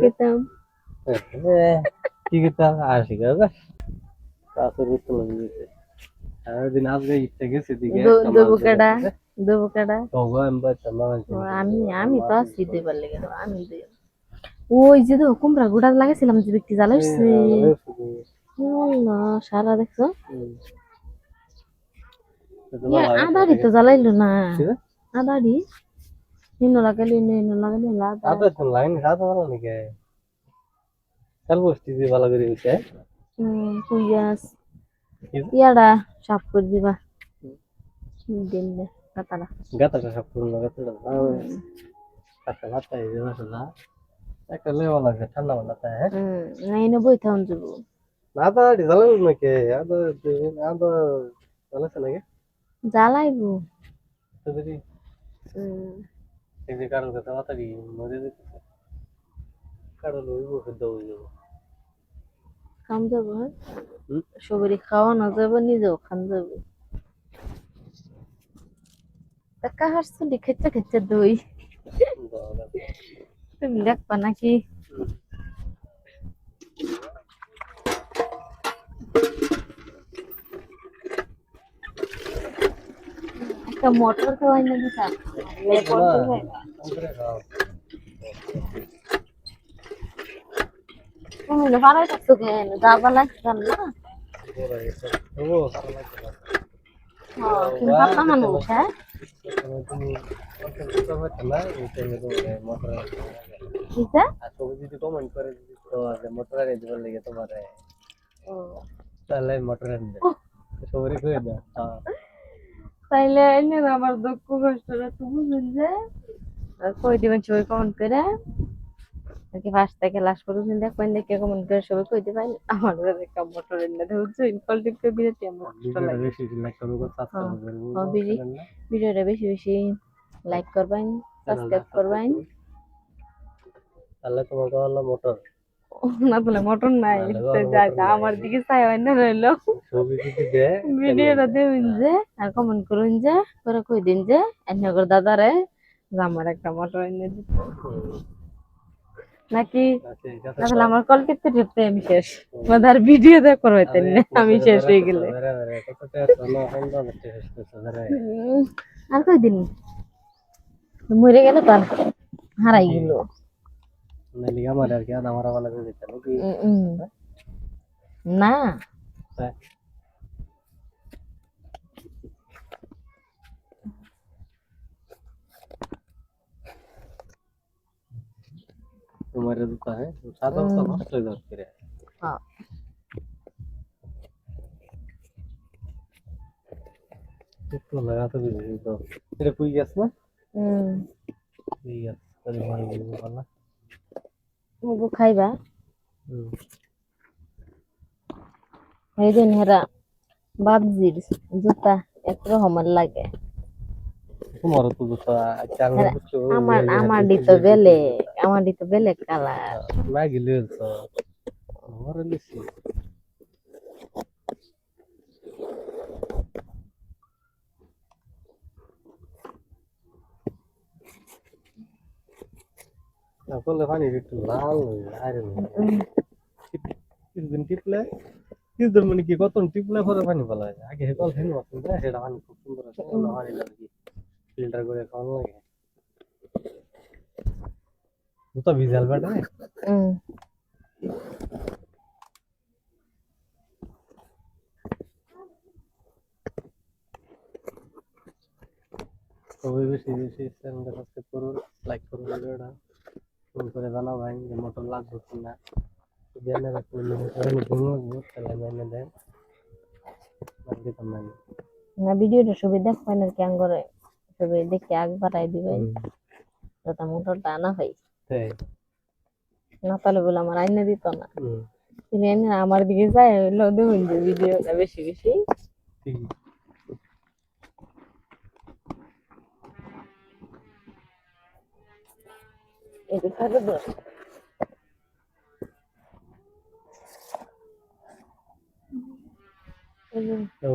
খেতাম কি খেতাম আশি টাকা কাছের ভিতর দিতে সারাদিন আজকে ইচ্ছে গেছে দিকে একটা মাছ দেবো ধরে কেডা দিতে দেবো কেডা তগো আমি পাইতাম না আমি আমি তো আছি দেবার লেগে আমি দিই ওই যে তো কুমড়া গুড়া লাগাইছিলাম যে ব্যক্তি জ্বালাইছে সারা দেখছো আদারি তো জ্বালাইলো না আদারি নিন্ন লাগাইলো নিন্ন লাগাইলো আদা তো লাইন রাতে ভালো নাকি কাল বসতি যে ভালো করে হইছে কুইয়াস ইয়াডা সাফ করে দিবা দিন দে কাতারা গাতাটা সব পুরনো গাতাটা কাটা ভাতা এই না একটা লেওয়া লাগে ঠান্ডা মাথাতে হ্যাঁ নাই না বই থাউন যাবো আদা জ্বালালো নাকি আদা আদা জ্বালাছে নাকি জ্বালাইবো যদি এই যে কারোর কথা মাথা কি মরে যেতেছে কারো লইব শুদ্ধ হয়ে যাবো খাম যাবো হ্যাঁ সবারই খাওয়ানো যাবো নিজেও খান যাবো কাহার চুলি খেতে খেতে দই তুমি দেখবা নাকি একটা মোটর খাওয়াই না দিতা তুমি না পারাই থাকতো কেন যাবা লাগছে না তুমি পাতলা মানুষ হ্যাঁ কমেন্ট করে মোটর আগে দিবার লেগে তোমার তাহলে মোটর আনবে সবারই করে দাও তাইলে এনে আমার দুঃখ কষ্টটা তো বুঝুন যে কই দিবেন সবাই কমেন্ট করে আর কি ফার্স্ট থেকে লাস্ট পর্যন্ত দেখবেন দেখে কমেন্ট করে সবাই কই দিবেন আমার একটা মোটর এনে ধরছো ইনকল টিপকে বিরতি আমার কষ্ট লাগে ভিডিওটা বেশি বেশি লাইক করবেন সাবস্ক্রাইব করবেন তাহলে তোমাকে হলো মোটর না বলে মটন নাই আমার দিকে চাই হয় না রইলো ভিডিওটা দেবেন যে আর কমেন্ট করুন যে করে কই দিন যে এনে করে দাদারে আমার একটা মটর এনে দিত নাকি তাহলে আমার কল টিপতে টিপতে আমি শেষ আর ভিডিও দেখ করবাইতেন না আমি শেষ হয়ে গেলে আর কই দিন মরে গেল তো হারাই গেল আমার আর কি আমার ভালো করে দিতে না तुम्हारे दुकान है सादा तो मस्त इधर फिर हाँ तो लगा तो भी तो तेरे कोई गैस ना कोई गैस कल मार भी वाला वो खाइबा এই দিন হেরা বাবজির জুতা একরকম লাগে তোমার তো জুতা চাঙ্গ বুঝছো আমার দিতো বেলে কালার না গিলে তো আমার লিসি না করলে পানি একটু লাল আরে কিছুদিন টিপলে কিছুদিন মানে কি কত টিপলে পরে পানি পালা যায় আগে কল ফেন মারতেন সেটা পানি খুব সুন্দর আছে পানি লাগে ফিল্টার করে খাওয়ানো লাগে জুতা ভিজাল বেটা সবাই বেশি বেশি চ্যানেলটা সাবস্ক্রাইব করুন লাইক করুন ভিডিওটা ফোন করে জানাও ভাই যে মোটর লাগবে কিনা জেনে রাখুন ঘুমো তাহলে জানিয়ে দেন না ভিডিওটা সবাই দেখবেন আর কেন করে সবাই দেখে আগ বাড়াই দিবেন যাতে মোটরটা আনা হয় না তাহলে বলে আমার আইনে দিত না তিনি এনে আমার দিকে যায় হইলো দেখুন যে ভিডিওটা বেশি বেশি এটা খাবে দোষ ও